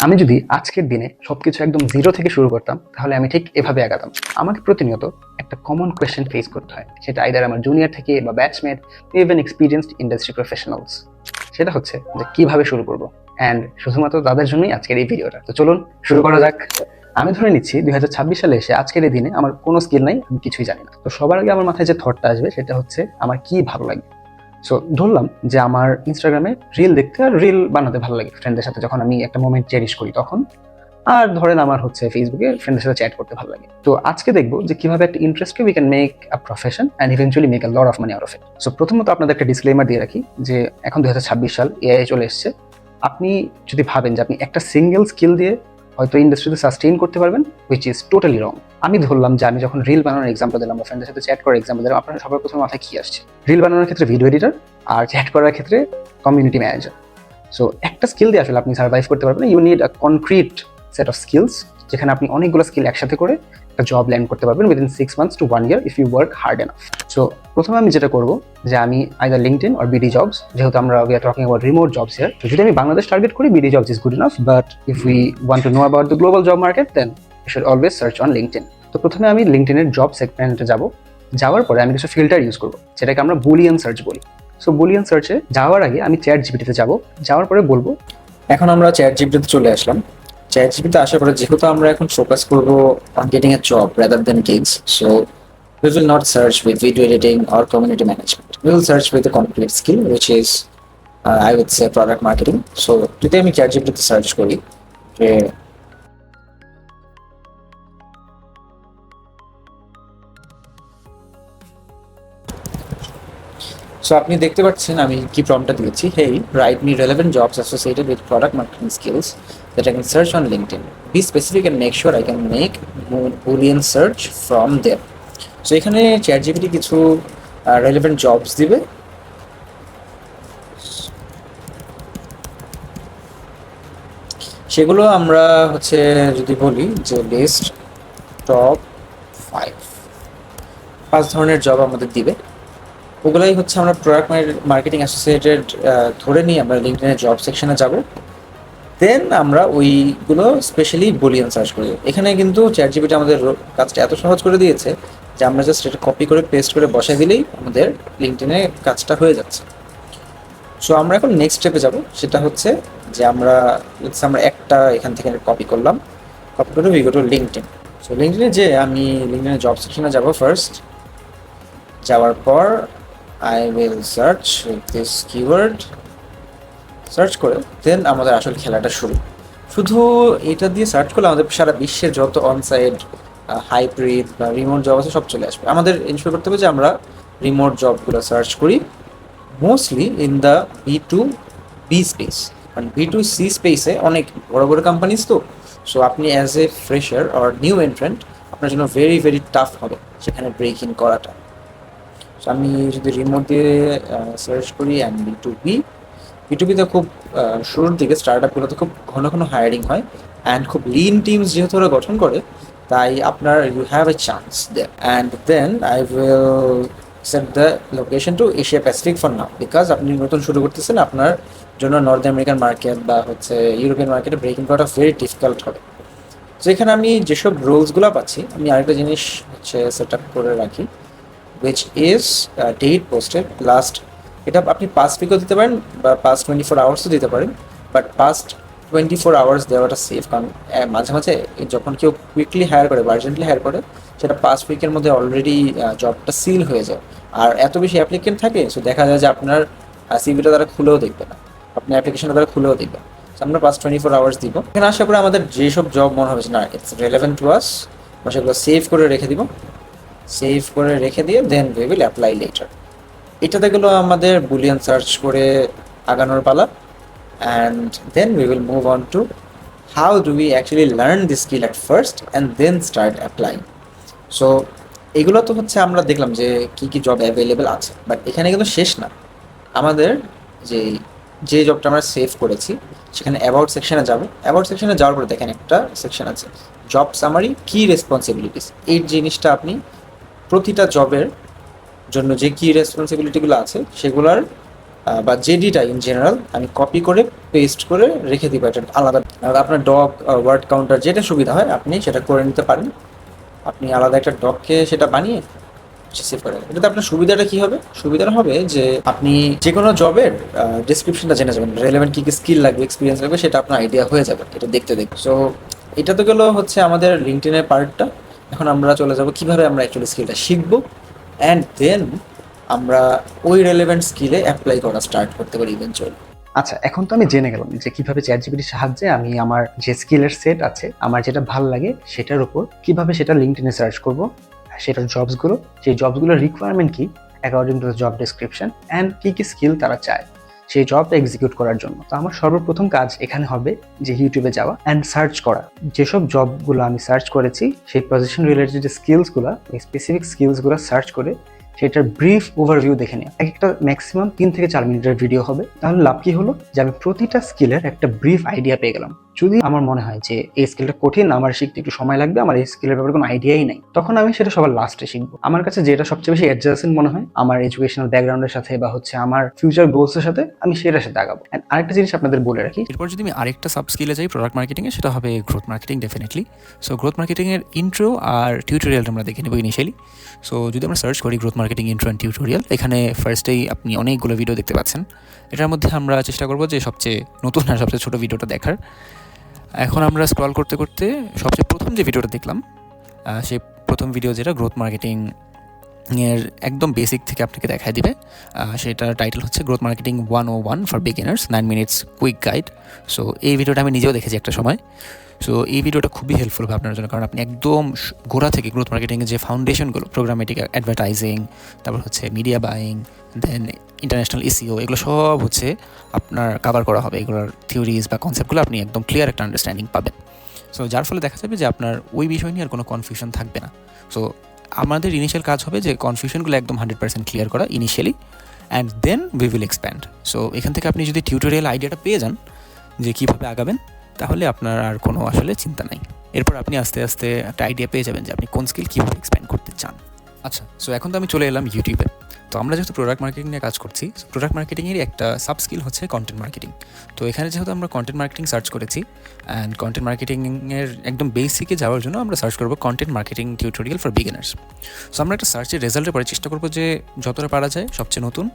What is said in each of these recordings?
আমি যদি আজকের দিনে সবকিছু একদম জিরো থেকে শুরু করতাম তাহলে আমি ঠিক এভাবে আগাতাম। আমাকে প্রতিনিয়ত একটা কমন কোয়েশ্চেন ফেস করতে হয়, সেটা আইদার আমার জুনিয়র থেকে বা batchmate, even experienced industry professionals. সেটা হচ্ছে যে কিভাবে শুরু করব, অ্যান্ড শুধুমাত্র তাদের জন্যই আজকের এই ভিডিওটা। তো চলুন শুরু করা যাক। আমি ধরে নিচ্ছি 2026 সালে এসে আজকের এই দিনে আমার কোনো স্কিল নাই, আমি কিছুই জানি না। তো সবার আগে আমার মাথায় যে থটটা আসবে সেটা হচ্ছে আমার কি ভালো লাগে। সো ধরলাম যে আমার ইনস্টাগ্রামে রিল দেখতে আর রিল বানাতে ভালো লাগে ফ্রেন্ডদের সাথে, যখন আমি একটা মোমেন্ট চেরিশ করি তখন। আর ধরেন আমার হচ্ছে ফেসবুকে ফ্রেন্ডদের সাথে চ্যাট করতে ভালো লাগে। তো আজকে দেখবো যে কিভাবে একটা ইন্টারেস্টকে we can make a profession and eventually make a lot of money out of it. So প্রথমত আপনাদের একটা ডিসক্লেমার দিয়ে রাখি যে এখন 2026 সাল, এআই চলে এসছে। আপনি যদি ভাবেন যে আপনি একটা সিঙ্গেল স্কিল দিয়ে হয়তো ইন্ডাস্ট্রিতে সাস্টেইন করতে পারবেন, হুইচ ইজ টোটালি রং। আমি ধরলাম যে আমি যখন রিল বানানোর এক্সাম্পল দিলাম বা ফ্রেন্ডের সাথে চ্যাট করার এক্সাম্পল দিলাম, আপনার সবার প্রথমে মাথায় কি আসছে? রিল বানানোর ক্ষেত্রে ভিডিও এডিটর, আর চ্যাট করার ক্ষেত্রে কমিউনিটি ম্যানেজার। সো একটা স্কিল দিয়ে আসলে আপনি সার্ভাইভ করতে পারবেন। You need a concrete set of skills, যেখানে আপনি অনেকগুলো স্কিল একসাথে করে একটা জব ল্যান্ড করতে পারবেন within 6 months to 1 year if you work hard enough. So প্রথমে আমি যেটা করবো যে আমি either LinkedIn or BD jobs, যেহেতু আমরা we are talking about remote jobs here, তো যদি আমি বাংলাদেশ টার্গেট করি BD jobs is good enough, but if we want to know about the global job market then you should always search on LinkedIn. তো প্রথমে আমি লিঙ্কডইনের job সেগমেন্টে যাব। যাওয়ার পরে আমি কিছু ফিল্টার ইউজ করবো, যেটাকে আমরা বুলিয়ান সার্চ বলি। সো বুলিয়ান সার্চে যাওয়ার আগে আমি চ্যাট জিপিটিতে যাব, যাওয়ার পরে বলবো। এখন আমরা চ্যাট জিপিটিতে চলে আসলাম। চ্যাট জিপিটিতে আসার পরে যেহেতু আমরা এখন ফোকাস করব on getting a job rather than gigs, so we will not search with video editing or community management. We will search with a complete skill which is I would say product marketing. So যদি আমি chat জিপিটিতে search করি যে so আপনি দেখতে পাচ্ছেন আমি কি প্রম্পটটা দিয়েছি, hey write me relevant jobs associated with product marketing skills that I can search on LinkedIn, be specific and make sure I can make boolean search from there. So এখানে চ্যাট জিপিটি কিছু relevant jobs দিবে। সেগুলো আমরা হচ্ছে যদি বলি যে list top 5 ধরনের জব আমাদের দিবে। ওগুলাই হচ্ছে আমরা প্রোডাক্ট মার্কেটিং অ্যাসোসিয়েটেড ধরে নিয়ে আমরা লিঙ্কডইনের জব সেকশনে যাব। দেন আমরা ওইগুলো স্পেশালি বুলিয়ান সার্চ করি। এখানে কিন্তু চ্যাট জিপিটি আমাদের কাজটা এত সহজ করে দিয়েছে যে আমরা জাস্ট এটা কপি করে পেস্ট করে বসাই দিলেই আমাদের লিঙ্কডইনে কাজটা হয়ে যাচ্ছে। সো আমরা এখন নেক্সট স্টেপে যাব, সেটা হচ্ছে যে আমরা একটা এখান থেকে কপি করলাম, কপি করে we go to LinkedIn. So লিঙ্কডইনে যে আমি লিঙ্কডইনের জব সেকশনে যাব ফার্স্ট। যাওয়ার পর I will search with this keyword, search করে দেন আমাদের আসল খেলাটা শুরু। শুধু এটা দিয়ে সার্চ করলে আমাদের সারা বিশ্বের যত অনসাইট, হাইব্রিড বা রিমোট জব আছে সব চলে আসবে। আমাদের ইনশিওর করতে হবে যে আমরা রিমোট জবগুলো সার্চ করি mostly in the B2B space, কারণ B2C স্পেসে অনেক বড় বড় কোম্পানিজ তো। সো আপনি as a fresher or new entrant আপনার জন্য ভেরি ভেরি টাফ হবে সেখানে ব্রেক ইন করাটা। সো আমি যদি রিমোট দিয়ে সার্চ করি অ্যান্ড B2Bতে খুব শুরুর দিকে স্টার্ট আপগুলোতে খুব ঘন ঘন হায়ারিং হয় অ্যান্ড খুব লিন টিমস যেহেতু ওরা গঠন করে, তাই আপনার you have a chance there. And then I will set the location to Asia Pacific for now, because আপনি নতুন শুরু করতেছেন, আপনার জন্য নর্থ আমেরিকান মার্কেট বা হচ্ছে ইউরোপিয়ান মার্কেটে ব্রেক ইন করাটা ভেরি ডিফিকাল্ট হবে। তো এখানে আমি যেসব রোলসগুলো পাচ্ছি আমি আরেকটা জিনিস হচ্ছে সেট আপ করে রাখি, which is date posted last। এটা আপনি পাস্ট উইকও দিতে পারেন বা পাস্ট 24 আওয়ার্সও দিতে পারেন, বাট পাস্ট 24 আওয়ার্স দেওয়াটা সেফ, কারণ মাঝে মাঝে যখন কেউ কুইকলি হায়ার করে বা আর্জেন্টলি হায়ার করে সেটা পাস্ট উইকের মধ্যে অলরেডি জবটা সিল হয়ে যায়। আর এত বেশি অ্যাপ্লিকেন্ট থাকে, সো দেখা যায় যে আপনার সিভিটা তারা খুলেও দেখবে না, আপনার অ্যাপ্লিকেশনটা তারা খুলেও দেখবে। সো আমরা পাস্ট 24 আওয়ার্স দিব। এখানে আসার পরে আমাদের যেসব জব মনে হবে না ইটস রেলেভেন্ট টু আস, আমরা সেগুলো সেভ করে রেখে দিব। সেভ করে রেখে দিয়ে then we will apply letter. এটাতে গেলো আমাদের বুলিয়ান সার্চ করে আগানোর পালা। And then we will move on to how do we actually learn this skill at first and then start applying. So এগুলো তো হচ্ছে আমরা দেখলাম যে কী কী জব অ্যাভেলেবেল আছে, বাট এখানে কিন্তু শেষ না। আমাদের যে জবটা আমরা সেভ করেছি সেখানে অ্যাবাউট সেকশনে যাব। অ্যাবাউট সেকশনে যাওয়ার পরে দেখেন একটা সেকশন আছে জব সামারি কি রেসপন্সিবিলিটিস। এই জিনিসটা আপনি প্রতিটা জবের জন্য যে কি রেসপন্সিবিলিটিগুলো আছে সেগুলোর বা জেডিটা ইন জেনারেল আমি কপি করে পেস্ট করে রেখে দিব এটা আলাদা। আর আপনার ডগ ওয়ার্ড কাউন্টার যেটা সুবিধা হয় আপনি সেটা করে নিতে পারেন। আপনি আলাদা একটা ডগকে সেটা বানিয়ে সেভ করে দেবেন। এটাতে আপনার সুবিধাটা কি হবে? সুবিধাটা হবে যে আপনি যে কোনো জবের ডিসক্রিপশনটা জেনে যাবেন, রেলেভেন্ট কী কী স্কিল লাগবে, এক্সপিরিয়েন্স লাগবে, সেটা আপনার আইডিয়া হয়ে যাবে এটা দেখতে দেখতে। সো এটা তো গেলো হচ্ছে আমাদের লিঙ্কডইনের পার্টটা। এখন আমরা চলে যাব কিভাবে আমরা অ্যাকচুয়ালি স্কিলটা শিখবো অ্যান্ড দেন আমরা ওই রেলেভেন্ট স্কিলে অ্যাপ্লাই করা স্টার্ট করতে পারি ইভেনচুয়ালি। আচ্ছা, এখন তো আমি জেনে গেলাম যে কিভাবে চ্যাট জিপিটির সাহায্যে আমি আমার যে স্কিলের সেট আছে, আমার যেটা ভালো লাগে সেটার উপর কিভাবে সেটা লিঙ্কডইনে সার্চ করব, সেটার জবসগুলো, সেই জবসগুলোর রিকোয়ারমেন্ট কি according to the job description, and কি কি স্কিল তারা চায় সেই জবটা এক্সিকিউট করার জন্য। তো আমার সর্বপ্রথম কাজ এখানে হবে যে ইউটিউবে যাওয়া অ্যান্ড সার্চ করা। যেসব জবগুলো আমি সার্চ করেছি সেই পজিশন রিলেটেড যে স্কিলসগুলো, এই স্পেসিফিক স্কিলসগুলো সার্চ করে সেটার ব্রিফ ওভারভিউ দেখে নিই। একটা ম্যাক্সিমাম 3 থেকে 4 মিনিটের ভিডিও হবে। তাহলে লাভ কি হলো যে আমি প্রতিটা স্কিলের একটা ব্রিফ আইডিয়া পেয়ে গেলাম। যদি আমার মনে হয় যে এই স্কিলটা কঠিন, আমার শিখতে একটু সময় লাগবে, আমার এই স্কিলের ব্যাপারে কোনো আইডিয়াই নাই, তখন আমি সেটা সবার লাস্টে শিখবো। আমার কাছে যেটা সবচেয়ে বেশি অ্যাডজাস্টেন্ট মনে হয় আমার এডুকেশনাল ব্যাকগ্রাউন্ডের সাথে বা হচ্ছে আমার ফিউচার গোলসের সাথে, আমি সেটার সাথে আগাবো। অ্যান্ড আরেকটা জিনিস আপনাদের বলে রাখি, এরপর যদি আমি আরেকটা সাব স্কিলে যাই প্রোডাক্ট মার্কেটিংয়ে, সেটা হবে growth marketing definitely. So growth মার্কেটিংয়ের ইন্ট্রো আর টিউটোরিয়ালটা আমরা দেখে নেব ইনিশিয়ালি। সো যদি আমরা সার্চ করি growth marketing intro and tutorial, এখানে ফার্স্টেই আপনি অনেকগুলো ভিডিও দেখতে পাচ্ছেন। এটার মধ্যে আমরা চেষ্টা করবো যে সবচেয়ে নতুন আর সবচেয়ে ছোটো ভিডিওটা দেখার। এখন আমরা স্ক্রল করতে করতে সবচেয়ে প্রথম যে ভিডিওটা দেখলাম, সেই প্রথম ভিডিও যেটা গ্রোথ মার্কেটিং এর একদম বেসিক থেকে আপনাকে দেখায় দিবে, সেটার টাইটেল হচ্ছে growth marketing 101 for beginners 9 minutes quick guide. So এই ভিডিওটা আমি নিজেও দেখেছি একটা সময়। সো এই ভিডিওটা খুবই হেল্পফুল হবে আপনার জন্য, কারণ আপনি একদম গোড়া থেকে গ্রোথ মার্কেটিংয়ের যে ফাউন্ডেশনগুলো, প্রোগ্রামেটিক অ্যাডভার্টাইজিং, তারপর হচ্ছে মিডিয়া বাইং, দেন ইন্টারন্যাশনাল এসইও, এগুলো সব হচ্ছে আপনার কভার করা হবে। এগুলোর থিওরিজ বা কনসেপ্টগুলো আপনি একদম ক্লিয়ার একটা আন্ডারস্ট্যান্ডিং পাবেন। সো যার ফলে দেখা যাবে যে আপনার ওই বিষয় নিয়ে আর কোনো কনফিউশন থাকবে না। সো আমাদের ইনিশিয়াল কাজ হবে যে কনফিউশনগুলো একদম 100% ক্লিয়ার করা initially, and then we will expand. So এখান থেকে আপনি যদি টিউটোরিয়াল আইডিয়াটা পেয়ে যান যে কীভাবে আগাবেন, তাহলে আপনার আর কোনো আসলে চিন্তা নাই। এরপর আপনি আস্তে আস্তে একটা আইডিয়া পেয়ে যাবেন যে আপনি কোন স্কিল কীভাবে এক্সপ্যান্ড করতে চান। আচ্ছা, সো এখন তো আমি চলে এলাম ইউটিউবে। তো আমরা যেহেতু প্রোডাক্ট মার্কেটিং নিয়ে কাজ করছি, প্রোডাক্ট মার্কেটিংয়েরই একটা সাব স্কিল হচ্ছে কন্টেন্ট মার্কেটিং। তো এখানে যেহেতু আমরা কন্টেন্ট মার্কেটিং সার্চ করেছি, অ্যান্ড কন্টেন্ট মার্কেটিংয়ের একদম বেসিকে যাওয়ার জন্য আমরা সার্চ করবো content marketing tutorial for beginners. So আমরা একটা সার্চের রেজাল্টের পরে চেষ্টা করবো যে যতটা পারা যায় সবচেয়ে নতুন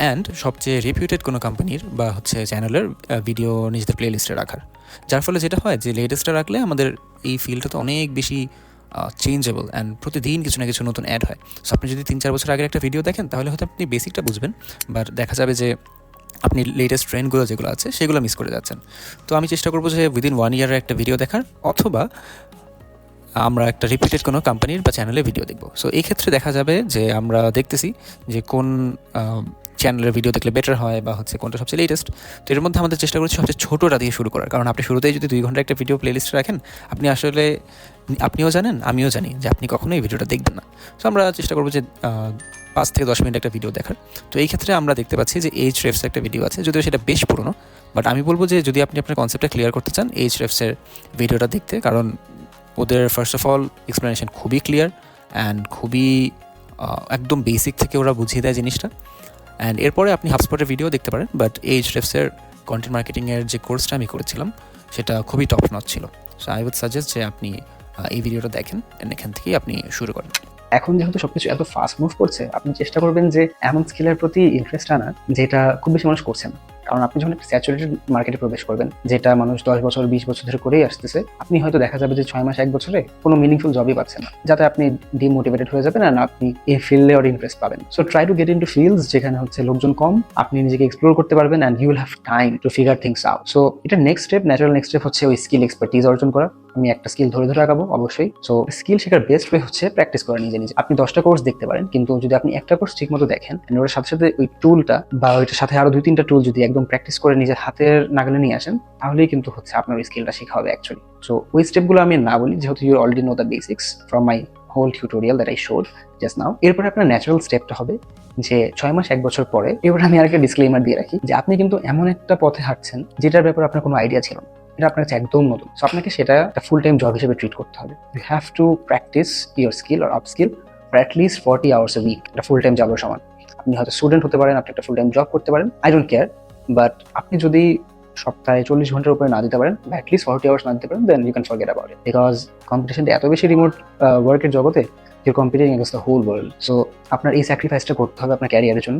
অ্যান্ড সবচেয়ে রেপিউটেড কোনো কোম্পানির বা হচ্ছে চ্যানেলের ভিডিও নিজেদের প্লেলিস্টে রাখার। যার ফলে যেটা হয় যে লেটেস্টটা রাখলে আমাদের এই ফিল্ডটা তো অনেক বেশি চেঞ্জেবল, অ্যান্ড প্রতিদিন কিছু না কিছু নতুন অ্যাড হয়। সো আপনি যদি 3-4 বছর আগের একটা ভিডিও দেখেন তাহলে হয়তো আপনি বেসিকটা বুঝবেন, বাট দেখা যাবে যে আপনি লেটেস্ট ট্রেন্ডগুলো যেগুলো আছে সেগুলো মিস করে যাচ্ছেন। তো আমি চেষ্টা করবো যে উইদিন 1 ইয়ারের একটা ভিডিও দেখার, অথবা আমরা একটা রিপিটেড কোনো কোম্পানির বা চ্যানেলে ভিডিও দেখব। সো এই ক্ষেত্রে দেখা যাবে যে আমরা দেখতেছি যে কোন চ্যানেলের ভিডিও দেখলে বেটার হয় বা হচ্ছে কোনটা সবচেয়ে লেটেস্ট। তো এর মধ্যে আমাদের চেষ্টা করছি সবচেয়ে ছোটোটা দিয়ে শুরু করার, কারণ আপনি শুরুতেই যদি 2 ঘন্টা একটা ভিডিও প্লেলিস্টে রাখেন, আপনি আসলে আপনিও জানেন আমিও জানি যে আপনি কখনোই ভিডিওটা দেখবেন না। সো আমরা চেষ্টা করবো যে 5 থেকে 10 মিনিট একটা ভিডিও দেখার। তো এই ক্ষেত্রে আমরা দেখতে পাচ্ছি যে Ahrefs একটা ভিডিও আছে, যদিও সেটা বেশ পুরনো, বাট আমি বলবো যে যদি আপনি আপনার কনসেপ্টটা ক্লিয়ার করতে চান Ahrefs-এর ভিডিওটা দেখতে, কারণ ওদের ফার্স্ট অফ অল এক্সপ্লেনেশন খুবই ক্লিয়ার অ্যান্ড খুবই একদম বেসিক থেকে ওরা বুঝিয়ে দেয় জিনিসটা। অ্যান্ড এরপরে আপনি হাবস্পটের ভিডিও দেখতে পারেন, বাট Ahrefs-এর কন্টেন্ট মার্কেটিংয়ের যে কোর্সটা আমি করেছিলাম সেটা খুবই টপ নচ ছিল। সো আই উড সাজেস্ট যে আপনি এই ভিডিওটা দেখেন, এখান থেকেই আপনি শুরু করেন। এখন যেহেতু সবকিছু এত ফাস্ট মুভ করছে, আপনি চেষ্টা করবেন যে এমন স্কিলের প্রতি ইন্টারেস্ট আনা যেটা খুব বেশি মানুষ করছে না। কারণ আপনি যখন একটা স্যাচুরেটেড মার্কেটে প্রবেশ করবেন, যেটা মানুষ 10 বছর 20 বছর ধরে করেই আসতেছে, আপনি হয়তো দেখা যাবে যে 6 মাস 1 বছরে কোনো মিনিংফুল জবই পাচ্ছেন না, যাতে আপনি ডিমোটিভেটেড হয়ে যাবেন আর আপনি এই ফিল্ডে আর ইন্টারেস্ট পাবেন। So try to get into fields যেখানে হচ্ছে লোকজন কম, আপনি নিজেকে এক্সপ্লোর করতে পারবেন and you will have time to figure things out. So এটা next step, natural next step হচ্ছে ওই স্কিল এক্সপার্টিজ অর্জন করা। আমি একটা স্কিল ধরে ধরে আগাবো অবশ্যই। সো স্কিল শেখার বেস্ট ওয়ে হচ্ছে প্র্যাকটিস করা নিজে নিজে। আপনি 10টা কোর্স দেখতে পারেন, কিন্তু যদি আপনি একটা কোর্স ঠিক মতো দেখেন, ওর সাথে সাথে ওই টুলটা বা ওইটার সাথে আরো 2-3টা টুল যদি একদম প্র্যাকটিস করে নিজের হাতের নাগালে নিয়ে আসেন, তাহলেই কিন্তু হচ্ছে আপনার ওই স্কিলটা শেখা হবে অ্যাকচুয়ালি। সো ওই স্টেপগুলো আমি না বলি, যেহেতু you already know the basics from my whole tutorial that I showed just now. এরপরে আপনার ন্যাচারাল স্টেপটা হবে যে 6 মাস 1 বছর পরে, এবার আমি আরেকটা ডিসক্লেইমার দিয়ে রাখি যে আপনি কিন্তু এমন একটা পথে হাঁটছেন যেটার ব্যাপারে আপনার কোনো আইডিয়া ছিল না, এটা আপনার কাছে একদম নতুন। সো আপনাকে সেটা একটা ফুল টাইম জব হিসেবে ট্রিট করতে হবে। You have to practise your skill or upskill for at least 40 hours a week. এটা ফুল টাইম জবের সমান। আপনি হয়তো স্টুডেন্ট হতে পারেন, আপনি একটা ফুল টাইম জব করতে পারেন, আই ডোন্ট কেয়ার। বাট আপনি যদি সপ্তাহে 40 ঘন্টার উপরে না দিতে পারেন, বা অ্যাটলিস্ট 40 আওয়ার্স না দিতে পারেন, then you can forget about it. Because কম্পিটিশনটা এত বেশি রিমোট ওয়ার্কের জগতে, your competing against the whole world. So আপনার এই স্যাক্রিফাইসটা করতে হবে আপনার ক্যারিয়ারের জন্য।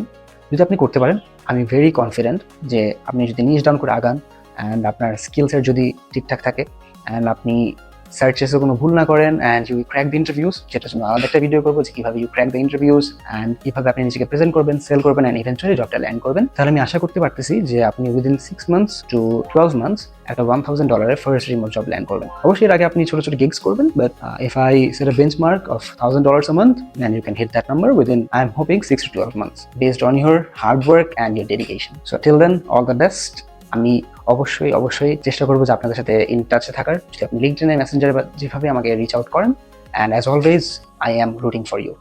যদি আপনি করতে পারেন, আমি ভেরি কনফিডেন্ট যে আপনি যদি নিজ ডাউন করে আগান অ্যান্ড আপনার স্কিলসের যদি ঠিকঠাক থাকে অ্যান্ড আপনি সার্চেসে কোনো ভুল না করেন and you crack the interviews, যেটার জন্য আলাদা একটা ভিডিও করবো যে কীভাবে you crack the interviews and কীভাবে আপনি নিজেকে প্রেজেন্ট করবেন, সেল করবেন অ্যান্ড ইভেন্চুয়ালি জবটা ল্যান্ড করবেন, তাহলে আমি আশা করতে পারতেছি যে আপনি উইদিন 6 months to 12 months একটা $1,000 ফার্স্ট রিমোট জব ল্যান্ড করবেন। অবশ্যই এর আগে আপনি ছোট ছোট গিগস করবেন, but if I set a benchmark of $1,000 a month, then you can hit that number within, I'm hoping, 6 to 12 months based on your hard work and your dedication. So till then, all the best. আমি অবশ্যই চেষ্টা করবো যে আপনাদের সাথে in টাচে থাকার। যদি আপনি লিঙ্কডইনে, মেসেঞ্জারে বা যেভাবে আমাকে রিচ আউট করেন, and as always I am rooting for you.